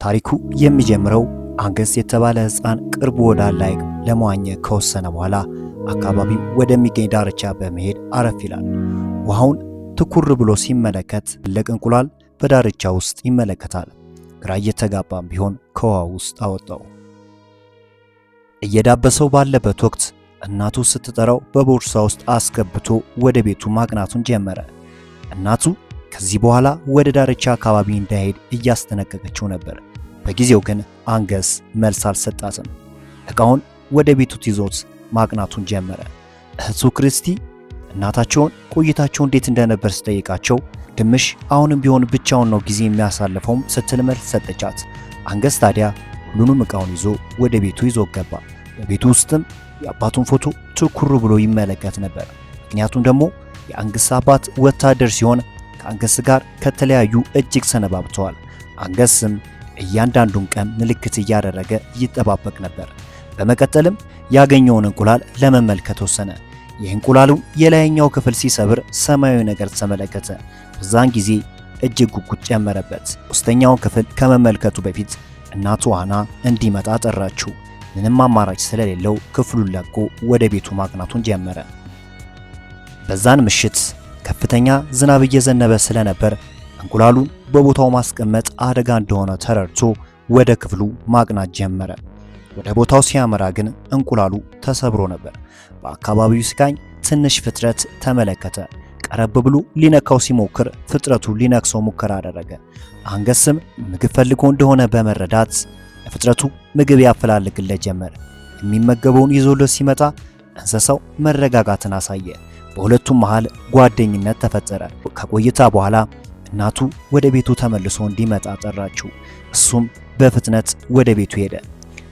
ታሪኩ የሚጀምረው አንገስ የተባለ ሕፃን ቅርቡ ወዳለ ሐይቅ ለመዋኘት ከወሰነ በኋላ አካባቢው ወደሚገኝ ዳርቻ በመሄድ አረፍ ይላል። ውሃውን ትኩር ብሎ ሲመለከት ትልቅ እንቁላል በዳርቻ ውስጥ ይመለከታል። ግራ እየተጋባም ቢሆን ከውሃ ውስጥ አወጣው። እየዳበሰው ባለበት ወቅት እናቱ ስትጠራው በቦርሳ ውስጥ አስገብቶ ወደ ቤቱ ማቅናቱን ጀመረ። እናቱ ከዚህ በኋላ ወደ ዳርቻ አካባቢ እንዳይሄድ እያስጠነቀቀችው ነበር። በጊዜው ግን አንገስ መልስ አልሰጣትም። ዕቃውን ወደ ቤቱ ይዞት ማቅናቱን ጀመረ። እህቱ ክርስቲ እናታቸውን ቆይታቸው እንዴት እንደነበር ስጠይቃቸው ድምሽ አሁንም ቢሆን ብቻውን ነው ጊዜ የሚያሳልፈውም ስትል መልስ ሰጠቻት። አንገስ ታዲያ ሁሉንም ዕቃውን ይዞ ወደ ቤቱ ይዞ ገባ። በቤቱ ውስጥም የአባቱን ፎቶ ትኩር ብሎ ይመለከት ነበር። ምክንያቱም ደግሞ የአንገስ አባት ወታደር ሲሆን ከአንገስ ጋር ከተለያዩ እጅግ ሰነባብተዋል። አንገስም እያንዳንዱን ቀን ምልክት እያደረገ ይጠባበቅ ነበር። በመቀጠልም ያገኘውን እንቁላል ለመመልከት ወሰነ። የእንቁላሉ የላይኛው ክፍል ሲሰብር ሰማያዊ ነገር ተመለከተ። በዛን ጊዜ እጅግ ጉጉት ጨመረበት። ውስጠኛውን ክፍል ከመመልከቱ በፊት እናቱ አና እንዲመጣ ጠራችው። ምንም አማራጭ ስለሌለው ክፍሉን ለቆ ወደ ቤቱ ማቅናቱን ጀመረ። በዛን ምሽት ከፍተኛ ዝናብ እየዘነበ ስለነበር እንቁላሉን በቦታው ማስቀመጥ አደጋ እንደሆነ ተረድቶ ወደ ክፍሉ ማቅናት ጀመረ። ወደ ቦታው ሲያመራ ግን እንቁላሉ ተሰብሮ ነበር። በአካባቢው ሲቃኝ ትንሽ ፍጥረት ተመለከተ። ቀረብ ብሎ ሊነካው ሲሞክር ፍጥረቱ ሊነክሰው ሙከራ አደረገ። አንገስም ምግብ ፈልጎ እንደሆነ በመረዳት ለፍጥረቱ ምግብ ያፈላልግለት ጀመረ። የሚመገበውን ይዞለት ሲመጣ እንስሳው መረጋጋትን አሳየ። በሁለቱም መሃል ጓደኝነት ተፈጠረ። ከቆይታ በኋላ እናቱ ወደ ቤቱ ተመልሶ እንዲመጣ ጠራችው። እሱም በፍጥነት ወደ ቤቱ ሄደ።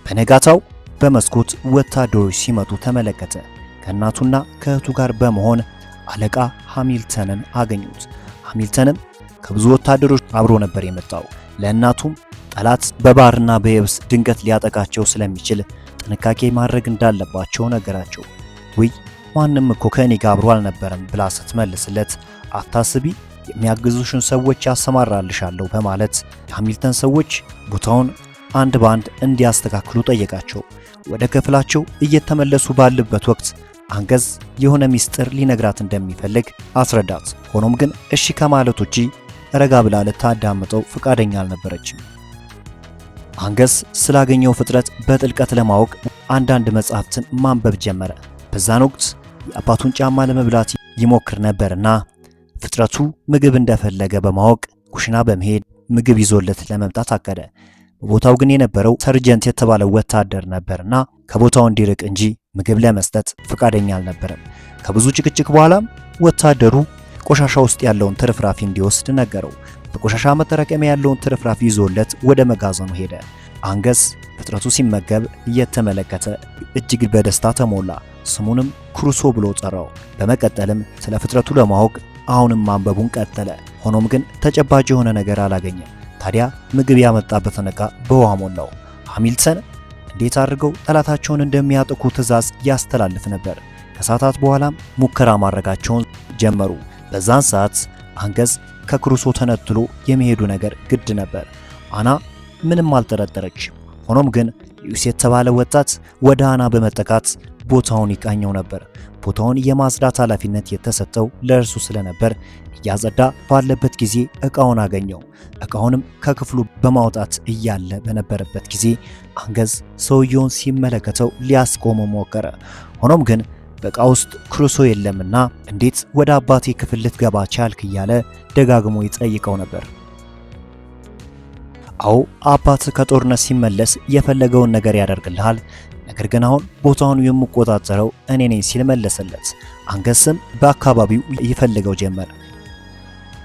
በነጋታው በመስኮት ወታደሮች ሲመጡ ተመለከተ። ከእናቱና ከእህቱ ጋር በመሆን አለቃ ሃሚልተንን አገኙት። ሃሚልተንም ከብዙ ወታደሮች አብሮ ነበር የመጣው። ለእናቱም ጠላት በባህርና በየብስ ድንገት ሊያጠቃቸው ስለሚችል ጥንቃቄ ማድረግ እንዳለባቸው ነገራቸው። ውይ ማንም እኮ ከእኔ ጋር አብሮ አልነበረም ብላ ስትመልስለት አታስቢ የሚያግዙሽን ሰዎች ያሰማራልሻለሁ በማለት የሃሚልተን ሰዎች ቦታውን አንድ ባንድ እንዲያስተካክሉ ጠየቃቸው። ወደ ክፍላቸው እየተመለሱ ባለበት ወቅት አንገስ የሆነ ሚስጥር ሊነግራት እንደሚፈልግ አስረዳት። ሆኖም ግን እሺ ከማለት ውጪ ረጋ ብላ ልታዳምጠው ፈቃደኛ አልነበረችም። አንገስ ስላገኘው ፍጥረት በጥልቀት ለማወቅ አንዳንድ መጽሐፍትን ማንበብ ጀመረ። በዛን ወቅት የአባቱን ጫማ ለመብላት ይሞክር ነበርና ፍጥረቱ ምግብ እንደፈለገ በማወቅ ኩሽና በመሄድ ምግብ ይዞለት ለመምጣት አቀደ። በቦታው ግን የነበረው ሰርጀንት የተባለው ወታደር ነበርና ከቦታው እንዲርቅ እንጂ ምግብ ለመስጠት ፈቃደኛ አልነበረም። ከብዙ ጭቅጭቅ በኋላም ወታደሩ ቆሻሻ ውስጥ ያለውን ትርፍራፊ እንዲወስድ ነገረው። በቆሻሻ መጠራቀሚያ ያለውን ትርፍራፊ ይዞለት ወደ መጋዘኑ ሄደ። አንገስ ፍጥረቱ ሲመገብ እየተመለከተ እጅግ በደስታ ተሞላ። ስሙንም ክሩሶ ብሎ ጠራው። በመቀጠልም ስለ ፍጥረቱ ለማወቅ አሁንም ማንበቡን ቀጠለ። ሆኖም ግን ተጨባጭ የሆነ ነገር አላገኘም። ታዲያ ምግብ ያመጣበትን ዕቃ በውሃ ሞላው። ሃሚልተን እንዴት አድርገው ጠላታቸውን እንደሚያጠቁ ትዕዛዝ ያስተላልፍ ነበር። ከሰዓታት በኋላም ሙከራ ማድረጋቸውን ጀመሩ። በዛን ሰዓት አንገስ ከክሩሶ ተነጥሎ የሚሄዱ ነገር ግድ ነበር። አና ምንም አልጠረጠረች። ሆኖም ግን ዩስ የተባለ ወጣት ወደ አና በመጠቃት ቦታውን ይቃኘው ነበር። ቦታውን የማጽዳት ኃላፊነት የተሰጠው ለእርሱ ስለነበር እያጸዳ ባለበት ጊዜ ዕቃውን አገኘው። ዕቃውንም ከክፍሉ በማውጣት እያለ በነበረበት ጊዜ አንገስ ሰውየውን ሲመለከተው ሊያስቆመው ሞከረ። ሆኖም ግን በዕቃ ውስጥ ክሩሶ የለምና እንዴት ወደ አባቴ ክፍል ልትገባ ቻልክ እያለ ደጋግሞ ይጠይቀው ነበር። አዎ አባት ከጦርነት ሲመለስ የፈለገውን ነገር ያደርግልሃል፣ ነገር ግን አሁን ቦታውን የምቆጣጠረው እኔ ነኝ ሲል መለሰለት። አንገስም በአካባቢው ይፈልገው ጀመር።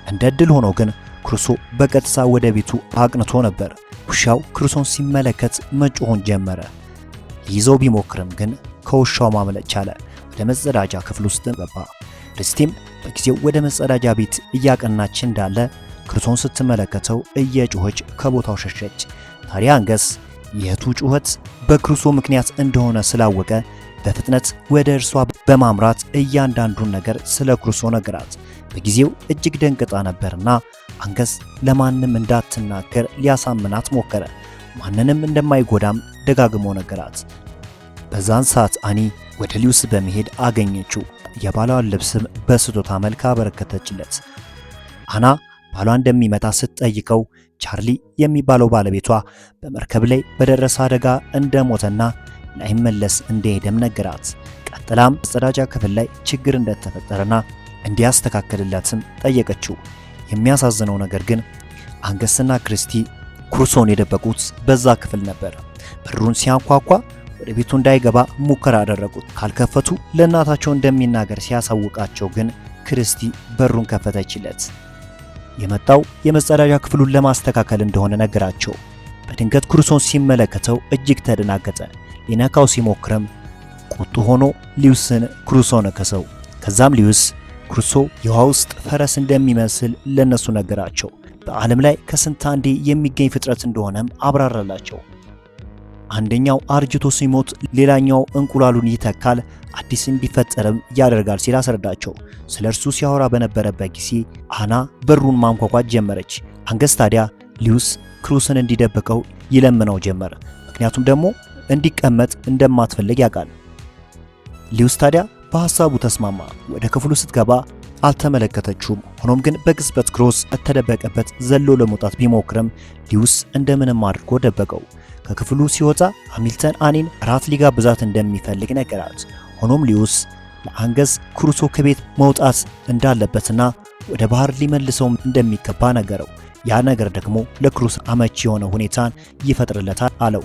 እንደ ዕድል ሆኖ ግን ክሩሶ በቀጥታ ወደ ቤቱ አቅንቶ ነበር። ውሻው ክሩሶን ሲመለከት መጮሆን ጀመረ። ሊይዘው ቢሞክርም ግን ከውሻው ማምለጥ ቻለ። ወደ መጸዳጃ ክፍል ውስጥ ገባ። ርስቲም በጊዜው ወደ መጸዳጃ ቤት እያቀናች እንዳለ ክሩሶን ስትመለከተው እየጮኸች ከቦታው ሸሸች። ታዲያ አንገስ የእህቱ ጩኸት በክሩሶ ምክንያት እንደሆነ ስላወቀ በፍጥነት ወደ እርሷ በማምራት እያንዳንዱን ነገር ስለ ክሩሶ ነገራት። በጊዜው እጅግ ደንግጣ ነበርና አንገስ ለማንም እንዳትናገር ሊያሳምናት ሞከረ። ማንንም እንደማይጎዳም ደጋግሞ ነገራት። በዛን ሰዓት አኒ ወደ ሊዩስ በመሄድ አገኘችው። የባሏን ልብስም በስጦታ መልክ አበረከተችለት። አና ባሏ እንደሚመጣ ስትጠይቀው ቻርሊ የሚባለው ባለቤቷ በመርከብ ላይ በደረሰ አደጋ እንደሞተና ላይመለስ እንደሄደም ነገራት። ቀጥላም መጸዳጃ ክፍል ላይ ችግር እንደተፈጠረና እንዲያስተካክልላትም ጠየቀችው። የሚያሳዝነው ነገር ግን አንገስና ክሪስቲ ክሩሶን የደበቁት በዛ ክፍል ነበር። በሩን ሲያንኳኳ ወደ ቤቱ እንዳይገባ ሙከራ አደረጉት። ካልከፈቱ ለእናታቸው እንደሚናገር ሲያሳውቃቸው ግን ክሪስቲ በሩን ከፈተችለት። የመጣው የመጸዳጃ ክፍሉን ለማስተካከል እንደሆነ ነገራቸው። በድንገት ክሩሶን ሲመለከተው እጅግ ተደናገጠ። ሊነካው ሲሞክርም ቁጡ ሆኖ ሊዩስን ክሩሶ ነከሰው። ከዛም ሊዩስ ክሩሶ የውሃ ውስጥ ፈረስ እንደሚመስል ለነሱ ነገራቸው። በዓለም ላይ ከስንት አንዴ የሚገኝ ፍጥረት እንደሆነም አብራራላቸው። አንደኛው አርጅቶ ሲሞት ሌላኛው እንቁላሉን ይተካል፣ አዲስ እንዲፈጠርም ያደርጋል ሲል አስረዳቸው። ስለ እርሱ ሲያወራ በነበረበት ጊዜ አና በሩን ማንኳኳት ጀመረች። አንገስ ታዲያ ሊዩስ ክሩስን እንዲደብቀው ይለምነው ጀመረ። ምክንያቱም ደግሞ እንዲቀመጥ እንደማትፈልግ ያውቃል። ሊዩስ ታዲያ በሐሳቡ ተስማማ። ወደ ክፍሉ ስትገባ አልተመለከተችውም። ሆኖም ግን በቅጽበት ክሩስ ተደበቀበት ዘሎ ለመውጣት ቢሞክርም ሊዩስ እንደምንም አድርጎ ደበቀው። ከክፍሉ ሲወጣ ሃሚልተን አኒን ራት ሊጋብዛት እንደሚፈልግ ነገራት። ሆኖም ሊዩስ ለአንገስ ክሩሶ ከቤት መውጣት እንዳለበትና ወደ ባህር ሊመልሰው እንደሚገባ ነገረው። ያ ነገር ደግሞ ለክሩስ አመቺ የሆነ ሁኔታን ይፈጥርለታል አለው።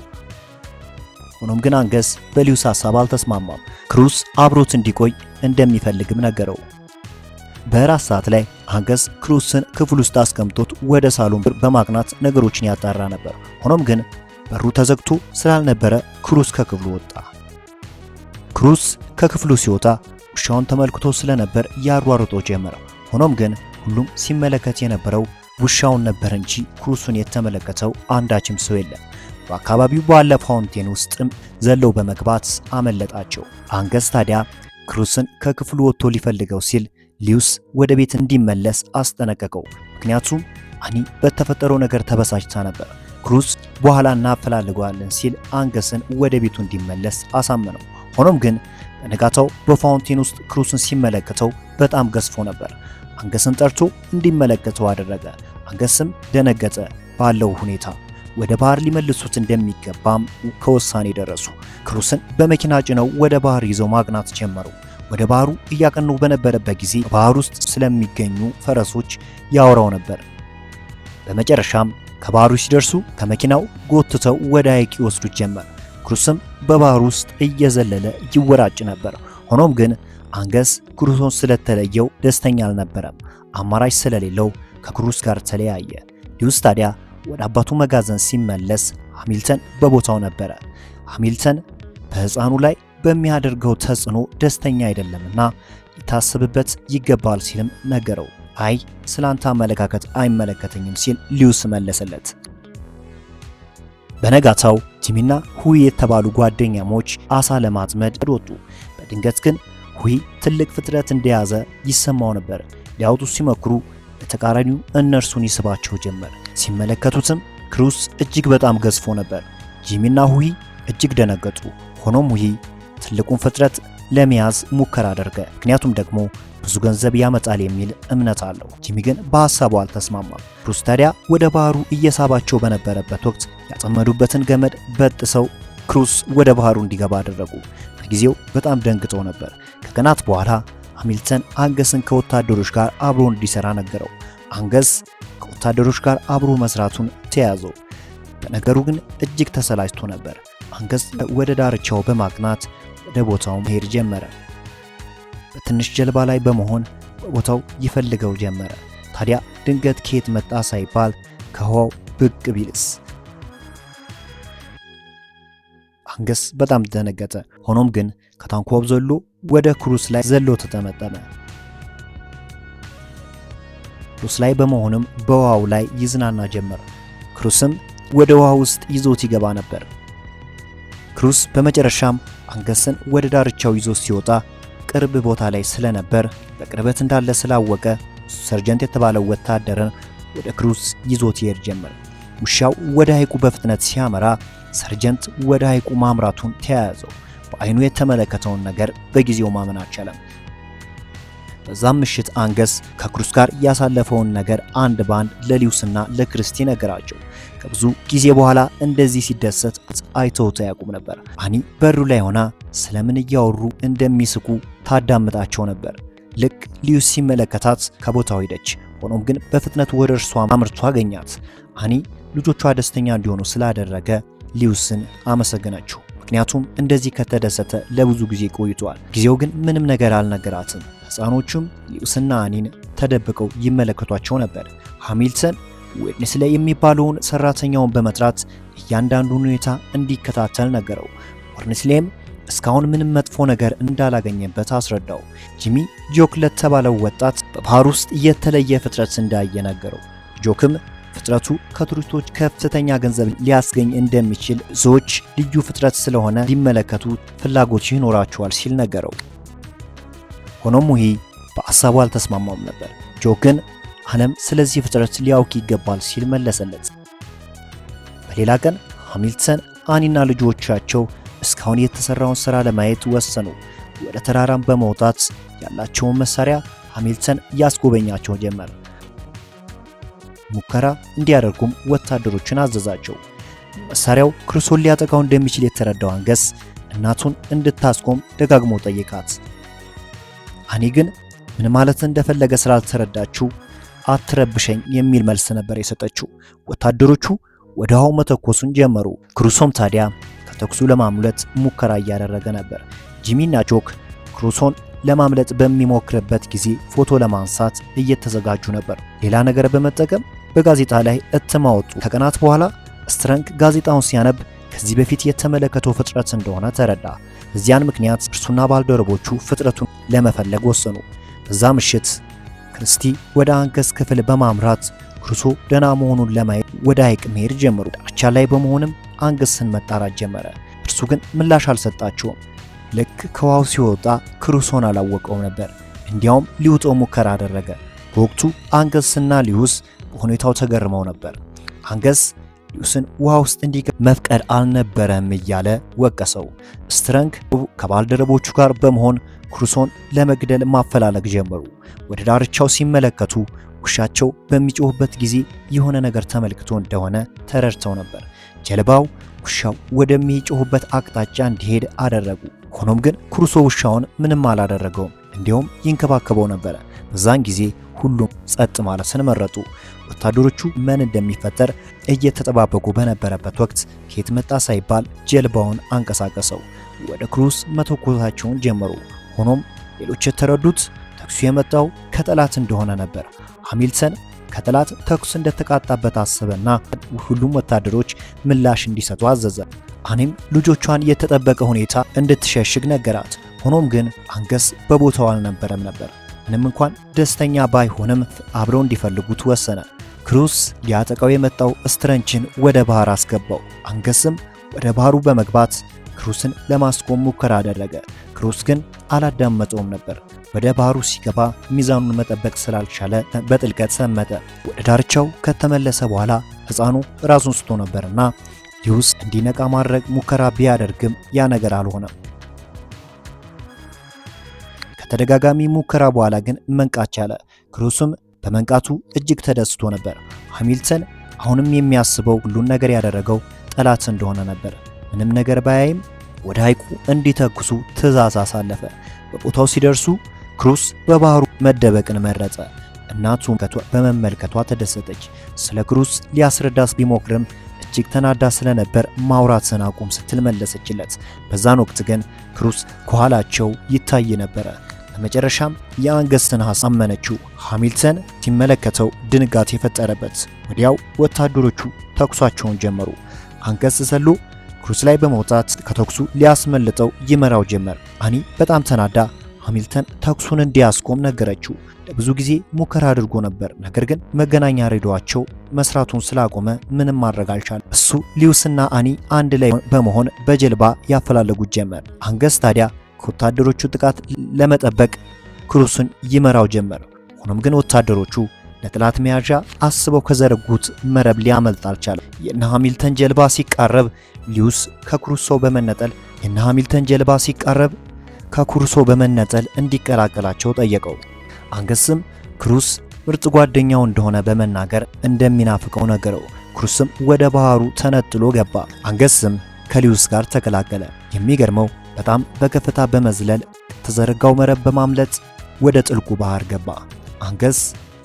ሆኖም ግን አንገስ በሊዩስ ሐሳብ አልተስማማም። ክሩስ አብሮት እንዲቆይ እንደሚፈልግም ነገረው። በራት ሰዓት ላይ አንገስ ክሩስን ክፍል ውስጥ አስቀምጦት ወደ ሳሎን በማቅናት ነገሮችን ያጣራ ነበር። ሆኖም ግን በሩ ተዘግቶ ስላልነበረ ክሩስ ከክፍሉ ወጣ። ክሩስ ከክፍሉ ሲወጣ ውሻውን ተመልክቶ ስለነበር ያሯሩጦ ጀመረ። ሆኖም ግን ሁሉም ሲመለከት የነበረው ውሻውን ነበር እንጂ ክሩስን የተመለከተው አንዳችም ሰው የለም። በአካባቢው ባለ ፋውንቴን ውስጥም ዘለው በመግባት አመለጣቸው። አንገስ ታዲያ ክሩስን ከክፍሉ ወጥቶ ሊፈልገው ሲል ሊዩስ ወደ ቤት እንዲመለስ አስጠነቀቀው። ምክንያቱም አኒ በተፈጠረው ነገር ተበሳጭታ ነበር። ክሩስ በኋላ እናፈላልገዋለን ሲል አንገስን ወደ ቤቱ እንዲመለስ አሳመነው። ሆኖም ግን በነጋታው በፋውንቴን ውስጥ ክሩስን ሲመለከተው በጣም ገዝፎ ነበር። አንገስን ጠርቶ እንዲመለከተው አደረገ። አንገስም ደነገጠ። ባለው ሁኔታ ወደ ባህር ሊመልሱት እንደሚገባም ከውሳኔ ደረሱ። ክሩስን በመኪና ጭነው ወደ ባህር ይዘው ማቅናት ጀመሩ። ወደ ባህሩ እያቀኑ በነበረበት ጊዜ ባህር ውስጥ ስለሚገኙ ፈረሶች ያወራው ነበር። በመጨረሻም ከባህሩ ሲደርሱ ከመኪናው ጎትተው ወደ ሐይቅ ይወስዱት ጀመር። ክሩስም በባህር ውስጥ እየዘለለ ይወራጭ ነበር። ሆኖም ግን አንገስ ክሩሶን ስለተለየው ደስተኛ አልነበረም። አማራጭ ስለሌለው ከክሩስ ጋር ተለያየ። ሊዩስ ታዲያ ወደ አባቱ መጋዘን ሲመለስ ሃሚልተን በቦታው ነበረ። ሃሚልተን በሕፃኑ ላይ በሚያደርገው ተጽዕኖ ደስተኛ አይደለምና ሊታሰብበት ይገባል ሲልም ነገረው። አይ ስላንተ አመለካከት አይመለከተኝም ሲል ሊዩስ መለሰለት። በነጋታው ቲሚና ሁይ የተባሉ ጓደኛሞች አሳ ለማጥመድ ወጡ። በድንገት ግን ሁይ ትልቅ ፍጥረት እንደያዘ ይሰማው ነበር። ሊያወጡ ሲሞክሩ በተቃራኒው እነርሱን ይስባቸው ጀመር። ሲመለከቱትም ክሩስ እጅግ በጣም ገዝፎ ነበር። ጂሚና ሁይ እጅግ ደነገጡ። ሆኖም ሁይ ትልቁን ፍጥረት ለመያዝ ሙከራ አደረገ። ምክንያቱም ደግሞ ብዙ ገንዘብ ያመጣል የሚል እምነት አለው። ጂሚ ግን በሐሳቡ አልተስማማም። ክሩስ ታዲያ ወደ ባህሩ እየሳባቸው በነበረበት ወቅት ያጠመዱበትን ገመድ በጥሰው ክሩስ ወደ ባህሩ እንዲገባ አደረጉ። በጊዜው በጣም ደንግጠው ነበር። ከቀናት በኋላ ሃሚልተን አንገስን ከወታደሮች ጋር አብሮ እንዲሰራ ነገረው። አንገስ ከወታደሮች ጋር አብሮ መስራቱን ተያዘው። በነገሩ ግን እጅግ ተሰላችቶ ነበር። አንገስ ወደ ዳርቻው በማቅናት ወደ ቦታው መሄድ ጀመረ። በትንሽ ጀልባ ላይ በመሆን በቦታው ይፈልገው ጀመረ። ታዲያ ድንገት ከየት መጣ ሳይባል ከውሃው ብቅ ቢልስ? አንገስ በጣም ደነገጠ። ሆኖም ግን ከታንኳው ዘሎ ወደ ክሩስ ላይ ዘሎ ተጠመጠመ። ክሩስ ላይ በመሆንም በውሃው ላይ ይዝናና ጀመረ። ክሩስም ወደ ውሃ ውስጥ ይዞት ይገባ ነበር። ክሩስ በመጨረሻም አንገስን ወደ ዳርቻው ይዞ ሲወጣ ቅርብ ቦታ ላይ ስለነበር በቅርበት እንዳለ ስላወቀ ሰርጀንት የተባለው ወታደርን ወደ ክሩስ ይዞት ይሄድ ጀመር። ውሻው ወደ ሐይቁ በፍጥነት ሲያመራ ሰርጀንት ወደ ሐይቁ ማምራቱን ተያያዘው። በአይኑ የተመለከተውን ነገር በጊዜው ማመን አልቻለም። በዛም ምሽት አንገስ ከክሩስ ጋር ያሳለፈውን ነገር አንድ ባንድ ለሊዩስና ለክርስቲ ነገራቸው። ከብዙ ጊዜ በኋላ እንደዚህ ሲደሰት አይተውት አያውቁም ነበር። አኒ በሩ ላይ ሆና ስለምን እያወሩ እንደሚስቁ ታዳምጣቸው ነበር። ልክ ሊዩስ ሲመለከታት ከቦታው ሄደች። ሆኖም ግን በፍጥነት ወደ እርሷ አምርቶ አገኛት። አኒ ልጆቿ ደስተኛ እንዲሆኑ ስላደረገ ሊዩስን አመሰገነችው። ምክንያቱም እንደዚህ ከተደሰተ ለብዙ ጊዜ ቆይቷል። ጊዜው ግን ምንም ነገር አልነገራትም። ሕፃኖቹም ሊዩስና አኒን ተደብቀው ይመለከቷቸው ነበር። ሃሚልተን ዌድኔስሌይ የሚባለውን ሰራተኛውን በመጥራት እያንዳንዱን ሁኔታ እንዲከታተል ነገረው። ዌድኔስሌይም እስካሁን ምንም መጥፎ ነገር እንዳላገኘበት አስረዳው። ጂሚ ጆክ ለተባለው ወጣት በባህር ውስጥ የተለየ ፍጥረት እንዳየ ነገረው። ጆክም ፍጥረቱ ከቱሪስቶች ከፍተኛ ገንዘብ ሊያስገኝ እንደሚችል ብዙዎች ልዩ ፍጥረት ስለሆነ ሊመለከቱ ፍላጎት ይኖራቸዋል ሲል ነገረው። ሆኖም ውሂ በሐሳቡ አልተስማማም ነበር። ጆክ ግን ዓለም ስለዚህ ፍጥረት ሊያውቅ ይገባል ሲል መለሰለት። በሌላ ቀን ሃሚልተን አኒና ልጆቻቸው እስካሁን የተሰራውን ሥራ ለማየት ወሰኑ። ወደ ተራራም በመውጣት ያላቸውን መሳሪያ ሃሚልተን ያስጎበኛቸው ጀመር። ሙከራ እንዲያደርጉም ወታደሮችን አዘዛቸው። መሳሪያው ክሩስን ሊያጠቃው እንደሚችል የተረዳው አንገስ እናቱን እንድታስቆም ደጋግሞ ጠየቃት። አኒ ግን ምን ማለት እንደፈለገ ስላልተረዳችው አትረብሸኝ የሚል መልስ ነበር የሰጠችው። ወታደሮቹ ወደ ውሃው መተኮሱን ጀመሩ። ክሩሶም ታዲያ ከተኩሱ ለማምለጥ ሙከራ እያደረገ ነበር። ጂሚና ጆክ ክሩሶን ለማምለጥ በሚሞክርበት ጊዜ ፎቶ ለማንሳት እየተዘጋጁ ነበር። ሌላ ነገር በመጠቀም በጋዜጣ ላይ እትም አወጡ። ከቀናት በኋላ ስትረንግ ጋዜጣውን ሲያነብ ከዚህ በፊት የተመለከተው ፍጥረት እንደሆነ ተረዳ። በዚያን ምክንያት እርሱና ባልደረቦቹ ፍጥረቱን ለመፈለግ ወሰኑ። በዛ ምሽት ክርስቲ ወደ አንገስ ክፍል በማምራት ክሩሶ ደህና መሆኑን ለማየት ወደ ሐይቅ መሄድ ጀመሩ። ዳርቻ ላይ በመሆንም አንገስን መጣራት ጀመረ። እርሱ ግን ምላሽ አልሰጣቸውም። ልክ ከውሃው ሲወጣ ክሩሶን አላወቀውም ነበር። እንዲያውም ሊውጠው ሙከራ አደረገ። በወቅቱ አንገስና ሊዩስ በሁኔታው ተገርመው ነበር። አንገስ ሊዩስን ውሃ ውስጥ እንዲገባ መፍቀድ አልነበረም እያለ ወቀሰው። ስትረንግ ከባልደረቦቹ ጋር በመሆን ክሩሶን ለመግደል ማፈላለግ ጀመሩ። ወደ ዳርቻው ሲመለከቱ ውሻቸው በሚጮህበት ጊዜ የሆነ ነገር ተመልክቶ እንደሆነ ተረድተው ነበር። ጀልባው ውሻው ወደሚጮህበት አቅጣጫ እንዲሄድ አደረጉ። ሆኖም ግን ክሩሶ ውሻውን ምንም አላደረገውም፣ እንዲያውም ይንከባከበው ነበር። በዛን ጊዜ ሁሉም ጸጥ ማለትን መረጡ። ወታደሮቹ ምን እንደሚፈጠር እየተጠባበቁ በነበረበት ወቅት ከየት መጣ ሳይባል ጀልባውን አንቀሳቀሰው። ወደ ክሩስ መተኮሳቸውን ጀመሩ። ሆኖም ሌሎች የተረዱት ተኩሱ የመጣው ከጠላት እንደሆነ ነበር። ሃሚልተን ከጠላት ተኩስ እንደተቃጣበት አሰበና ሁሉም ወታደሮች ምላሽ እንዲሰጡ አዘዘ። አኒም ልጆቿን የተጠበቀ ሁኔታ እንድትሸሽግ ነገራት። ሆኖም ግን አንገስ በቦታው አልነበረም ነበር። ምንም እንኳን ደስተኛ ባይሆንም አብረው እንዲፈልጉት ወሰነ። ክሩስ ሊያጠቃው የመጣው ስትረንችን ወደ ባህር አስገባው። አንገስም ወደ ባህሩ በመግባት ክሩስን ለማስቆም ሙከራ አደረገ። ክሩስ ግን አላዳመጠውም ነበር። ወደ ባህሩ ሲገባ ሚዛኑን መጠበቅ ስላልቻለ በጥልቀት ሰመጠ። ወደ ዳርቻው ከተመለሰ በኋላ ሕፃኑ ራሱን ስቶ ነበርና ሊዩስ እንዲነቃ ማድረግ ሙከራ ቢያደርግም ያ ነገር አልሆነም። ከተደጋጋሚ ሙከራ በኋላ ግን መንቃት ቻለ። ክሩስም በመንቃቱ እጅግ ተደስቶ ነበር። ሃሚልተን አሁንም የሚያስበው ሁሉን ነገር ያደረገው ጠላት እንደሆነ ነበር። ምንም ነገር ባያይም ወደ ሐይቁ እንዲተኩሱ ትዕዛዝ አሳለፈ። በቦታው ሲደርሱ ክሩስ በባህሩ መደበቅን መረጠ። እናቱ በመመልከቷ ተደሰተች። ስለ ክሩስ ሊያስረዳስ ቢሞክርም እጅግ ተናዳ ስለነበር ማውራትን አቁም ስትል መለሰችለት። በዛን ወቅት ግን ክሩስ ከኋላቸው ይታይ ነበረ። በመጨረሻም የአንገስን ሐሳብ አመነችው። ሃሚልተን ሲመለከተው ድንጋጤ የፈጠረበት። ወዲያው ወታደሮቹ ተኩሳቸውን ጀመሩ። አንገስ ዘሎ ክሩስ ላይ በመውጣት ከተኩሱ ሊያስመልጠው ይመራው ጀመር። አኒ በጣም ተናዳ ሃሚልተን ተኩሱን እንዲያስቆም ነገረችው። ለብዙ ጊዜ ሙከራ አድርጎ ነበር፣ ነገር ግን መገናኛ ሬዲዮአቸው መስራቱን ስላቆመ ምንም ማድረግ አልቻለም። እሱ ሊዩስና አኒ አንድ ላይ በመሆን በጀልባ ያፈላለጉት ጀመር። አንገስ ታዲያ ከወታደሮቹ ጥቃት ለመጠበቅ ክሩስን ይመራው ጀመር። ሆኖም ግን ወታደሮቹ ለጥላት መያዣ አስበው ከዘረጉት መረብ ሊያመልጥ አልቻለም። የነ ሃሚልተን ጀልባ ሲቃረብ ሊዩስ ከክሩሶ በመነጠል እንዲቀላቀላቸው ጠየቀው። አንገስም ክሩስ ምርጥ ጓደኛው እንደሆነ በመናገር እንደሚናፍቀው ነገረው። ክሩስም ወደ ባህሩ ተነጥሎ ገባ። አንገስም ከሊዩስ ጋር ተቀላቀለ። የሚገርመው በጣም በከፍታ በመዝለል ተዘረጋው መረብ በማምለጥ ወደ ጥልቁ ባህር ገባ። አንገስ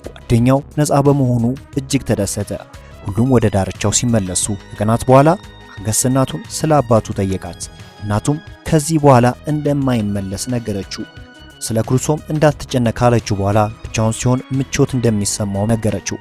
ጓደኛው ነፃ በመሆኑ እጅግ ተደሰተ። ሁሉም ወደ ዳርቻው ሲመለሱ ከቀናት በኋላ አንገስ እናቱን ስለ አባቱ ጠየቃት። እናቱም ከዚህ በኋላ እንደማይመለስ ነገረችው። ስለ ክሩሶም እንዳትጨነቅ ካለችው በኋላ ብቻውን ሲሆን ምቾት እንደሚሰማው ነገረችው።